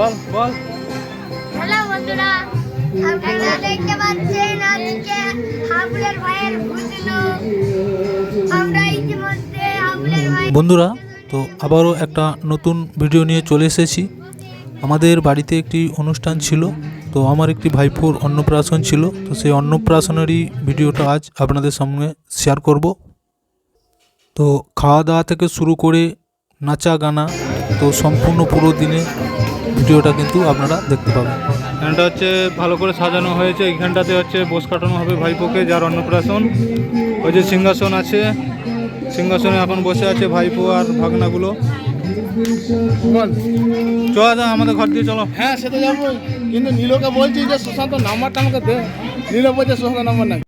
বল বল। Hello বন্ধুরা, আপনারা দেখতে পাচ্ছেন আজকে হাবুলের ভাইয়ের ভুতনো। আমরা ইতিমধ্যে হাবুলের ভাই বন্ধুরা, তো আবারও একটা নতুন ভিডিও নিয়ে চলে এসেছি। আমাদের বাড়িতে একটি অনুষ্ঠান ছিল, তো আমার একটি ভাইপোর অন্নপ্রাশন ছিল। তো সেই অন্নপ্রাশনেরই ভিডিওটা আজ আপনাদের সামনে শেয়ার করব। তো খাওয়া দাওয়া থেকে শুরু করে নাচা গানা, তো সম্পূর্ণ পুরো দিনে ভিডিওটা কিন্তু আপনারা দেখতে পাবেন। এখানটা হচ্ছে ভালো করে সাজানো হয়েছে। এইখানটাতে হচ্ছে বস কাটানো হবে ভাইপোকে, যার অন্নপ্রাশন। ওই যে সিংহাসন আছে, সিংহাসনে এখন বসে আছে ভাইপো আর ভাগনাগুলো। চল আমাদের ঘর দিয়ে চলো। হ্যাঁ, সেটা যাবো, কিন্তু নীলকে বলছি যে সুশান্ত নাম্বারটা আমাকে দে। নীল বলছে সুশান্ত নাম্বার নাই।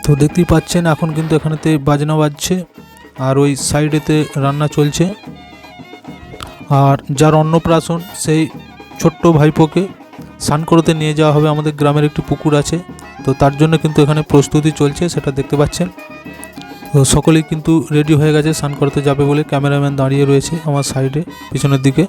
তো দেখতেই পাচ্ছেন এখন কিন্তু এখানেতে বাজনা বাজছে আর ওই সাইডেতে রান্না চলছে। আর যার অন্নপ্রাশন সেই ছোট্ট ভাইপোকে স্নান করতে নিয়ে যাওয়া হবে। আমাদের গ্রামের একটি পুকুর আছে, তো তার জন্য কিন্তু এখানে প্রস্তুতি চলছে, সেটা দেখতে পাচ্ছেন। তো সকলেই কিন্তু রেডি হয়ে গেছে স্নান করতে যাবে বলে। ক্যামেরাম্যান দাঁড়িয়ে রয়েছে আমার সাইডে পিছনের দিকে।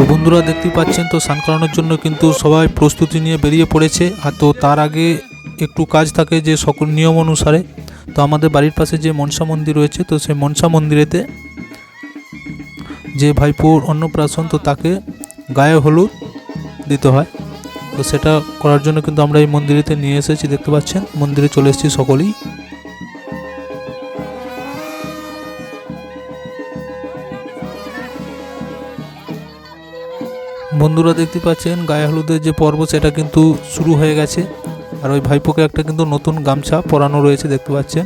তো বন্ধুরা দেখতেই পাচ্ছেন, তো স্নান করানোর জন্য কিন্তু সবাই প্রস্তুতি নিয়ে বেরিয়ে পড়েছে। আর তো তার আগে একটু কাজ থাকে যে সকল নিয়ম অনুসারে। তো আমাদের বাড়ির পাশে যে মনসা মন্দির রয়েছে, তো সেই মনসা মন্দিরেতে যে ভাইপোর অন্নপ্রাশন, তো তাকে গায়ে হলুদ দিতে হয়। তো সেটা করার জন্য কিন্তু আমরা এই মন্দিরেতে নিয়ে এসেছি, দেখতে পাচ্ছেন। মন্দিরে চলে এসেছি সকলেই। বন্ধুরা দেখতে পাচ্ছেন গায়ে হলুদের যে পর্ব সেটা কিন্তু শুরু হয়ে গেছে। আর ওই ভাইপোকে একটা কিন্তু নতুন গামছা পরানো রয়েছে, দেখতে পাচ্ছেন।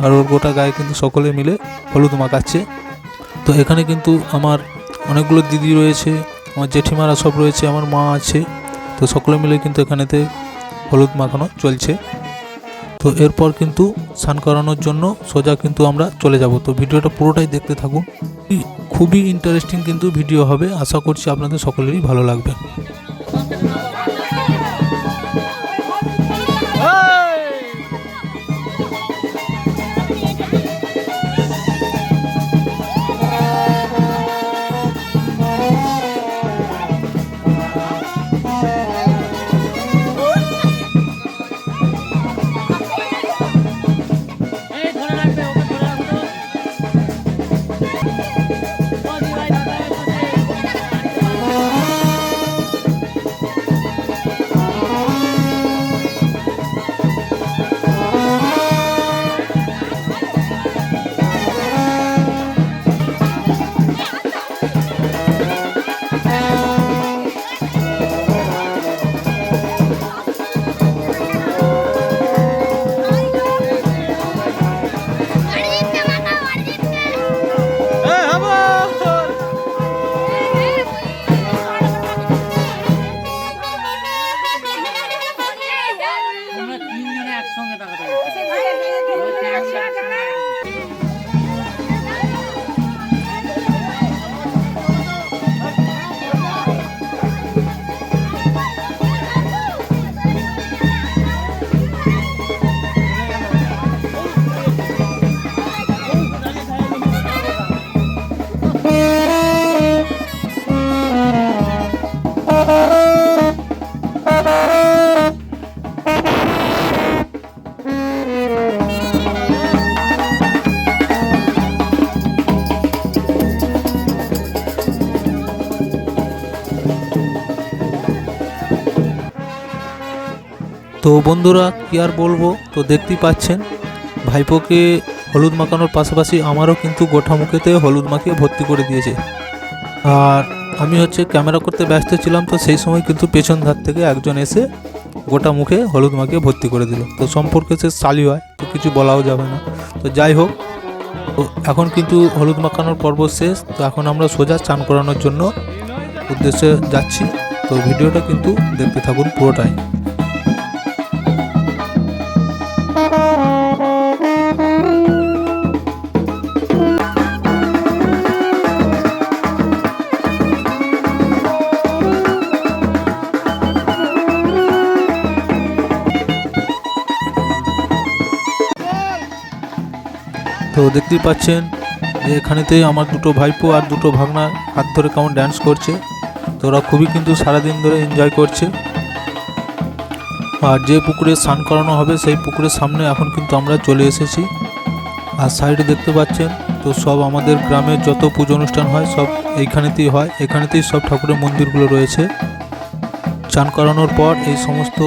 আর ওর গোটা গায়ে কিন্তু সকলে মিলে হলুদ মাখাচ্ছে। তো এখানে কিন্তু আমার অনেকগুলো দিদি রয়েছে, আমার জেঠিমারা সব রয়েছে, আমার মা আছে। তো সকলে মিলে কিন্তু এখানেতে হলুদ মাখানো চলছে। তো এরপর কিন্তু স্নান করানোর জন্য সোজা কিন্তু আমরা চলে যাব। তো ভিডিওটা পুরোটাই দেখতে থাকুন, খুবই ইন্টারেস্টিং কিন্তু ভিডিও হবে। আশা করছি আপনাদের সকলেরই ভালো লাগবে। তো বন্ধুরা কি আর বলবো, তো দেখতেই পাচ্ছেন ভাইপোকে হলুদ মাখানোর পাশাপাশি আমারও কিন্তু গোটা মুখেতে হলুদ মাখিয়ে ভর্তি করে দিয়েছে। আর আমি ক্যামেরা করতে ব্যস্ত ছিলাম, তো সেই সময় কিন্তু পেছন ধার থেকে একজন এসে গোটা মুখে হলুদ মাখিয়ে ভর্তি করে দিল। তো সম্পর্কে সে শালি হয়, তো কিছু বলাও যাবে না। তো যাই হোক, তো এখন কিন্তু হলুদ মাখানোর পর্ব শেষ। তো এখন আমরা সোজা চান করানোর জন্য উদ্দেশ্যে যাচ্ছি। তো ভিডিওটা কিন্তু দেখতে থাকুন পুরোটাই। তো দেখতেই পাচ্ছেন যে এখানেতেই আমার দুটো ভাইপো আর দুটো ভাগনা হাত ধরে কেমন ড্যান্স করছে। তো ওরা খুবই কিন্তু সারাদিন ধরে এনজয় করছে। আর যে পুকুরে স্নান করানো হবে সেই পুকুরের সামনে এখন কিন্তু আমরা চলে এসেছি। আর সাইডে দেখতে পাচ্ছেন তো সব আমাদের গ্রামের যত পুজো অনুষ্ঠান হয় সব এইখানেতেই হয়। এখানেতেই সব ঠাকুরের মন্দিরগুলো রয়েছে। চান করানোর পর এই সমস্ত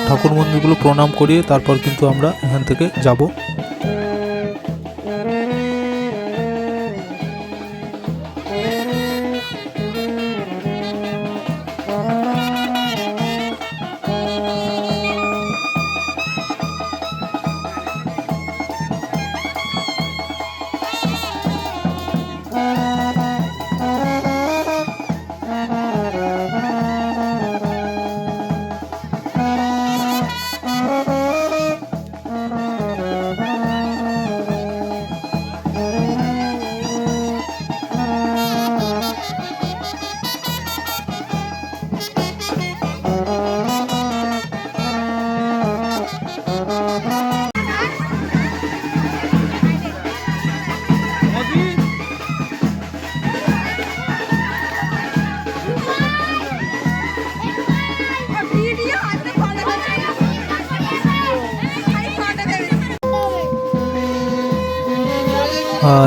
ঠাকুর মন্দিরগুলো প্রণাম করিয়ে তারপর কিন্তু আমরা এখান থেকে যাব।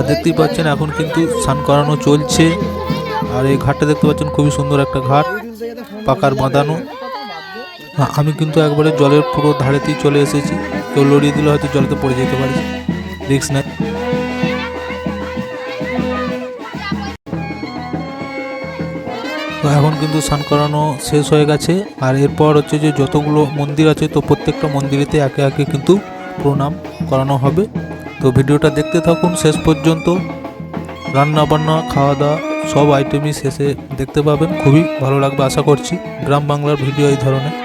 দেখতেই পাচ্ছেন এখন কিন্তু স্নান করানো চলছে। আর এই ঘাটটা দেখতে পাচ্ছেন খুবই সুন্দর একটা ঘাট, পাকার বাঁধানো। আমি কিন্তু একবারে জলের পুরো ধারেতেই চলে এসেছি। কেউ লড়িয়ে দিলে হয়তো জলেতে পড়ে যেতে পারে, রিস্ক নাই। তো এখন কিন্তু স্নান করানো শেষ হয়ে গেছে। আর এরপর হচ্ছে যে যতগুলো মন্দির আছে তো প্রত্যেকটা মন্দিরেতে একে একে কিন্তু প্রণাম করানো হবে। তো ভিডিওটা দেখতে থাকুন শেষ পর্যন্ত। রান্না বান্না খাওয়া দাওয়া সব আইটেমই শেষে দেখতে পাবেন। খুবই ভালো লাগবে আশা করছি। গ্রাম বাংলার ভিডিও এই ধরনের।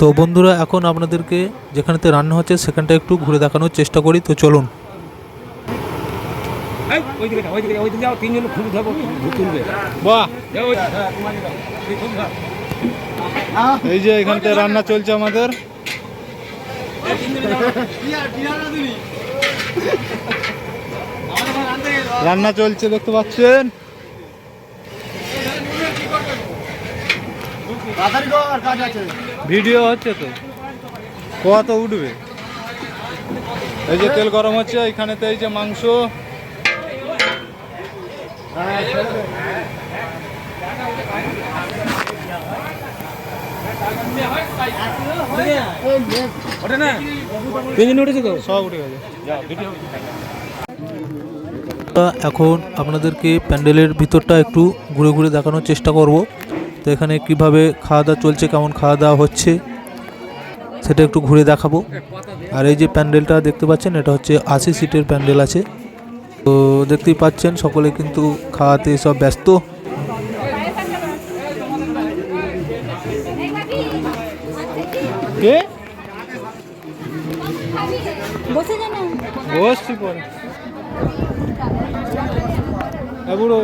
তো বন্ধুরা এখন আপনাদেরকে যেখানেতে রান্না হচ্ছে সেখানটা একটু ঘুরে দেখানোর চেষ্টা করি। তো চলুন। এই যে এখানটা রান্না চলছে আমাদের। রান্না চলছে দেখতে পাচ্ছেন। ভিডিও হচ্ছে তো কত উঠবে। এই যে তেল গরম হচ্ছে এখানেতে। এই যে মাংস, সব উঠে গেছে। এখন আপনাদেরকে প্যান্ডেলের ভিতরটা একটু ঘুরে ঘুরে দেখানোর চেষ্টা করব। তো এখানে কিভাবে খাওয়া দাওয়া চলছে, কেমন খাওয়া দাওয়া হচ্ছে সেটা একটু ঘুরে দেখাবো। আর এই যে প্যান্ডেলটা দেখতে পাচ্ছেন এটা হচ্ছে 80 সিটের প্যান্ডেল আছে। তো দেখতেই পাচ্ছেন সকলে কিন্তু খাওয়াতে সব ব্যস্ত। বসছি পরে বুড়ো।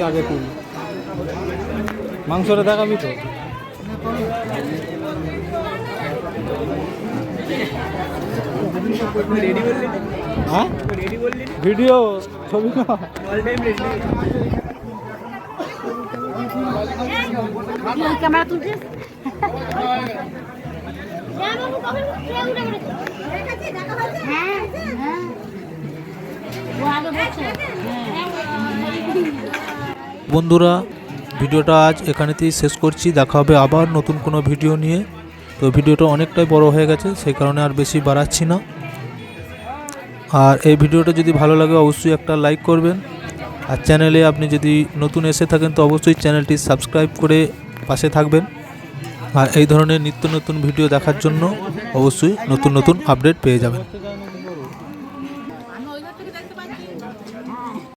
আগে তুল মাংসটা দেখাবি তো। হ্যাঁ ভিডিও ছবি না ক্যামেরা তুলছিস? হ্যাঁ হ্যাঁ ও আগে বলছে বন্ধুরা ভিডিওটা আজ এখানেতেই শেষ করছি। দেখা হবে আবার নতুন কোনো ভিডিও নিয়ে। তো ভিডিওটা অনেকটাই বড় হয়ে গেছে, সেই কারণে আর বেশি বাড়াচ্ছি না। আর এই ভিডিওটা যদি ভালো লাগে অবশ্যই একটা লাইক করবেন। আর চ্যানেলে আপনি যদি নতুন এসে থাকেন তো অবশ্যই চ্যানেলটি সাবস্ক্রাইব করে পাশে থাকবেন। আর এই ধরনের নিত্য নতুন ভিডিও দেখার জন্য অবশ্যই নতুন নতুন আপডেট পেয়ে যাবেন।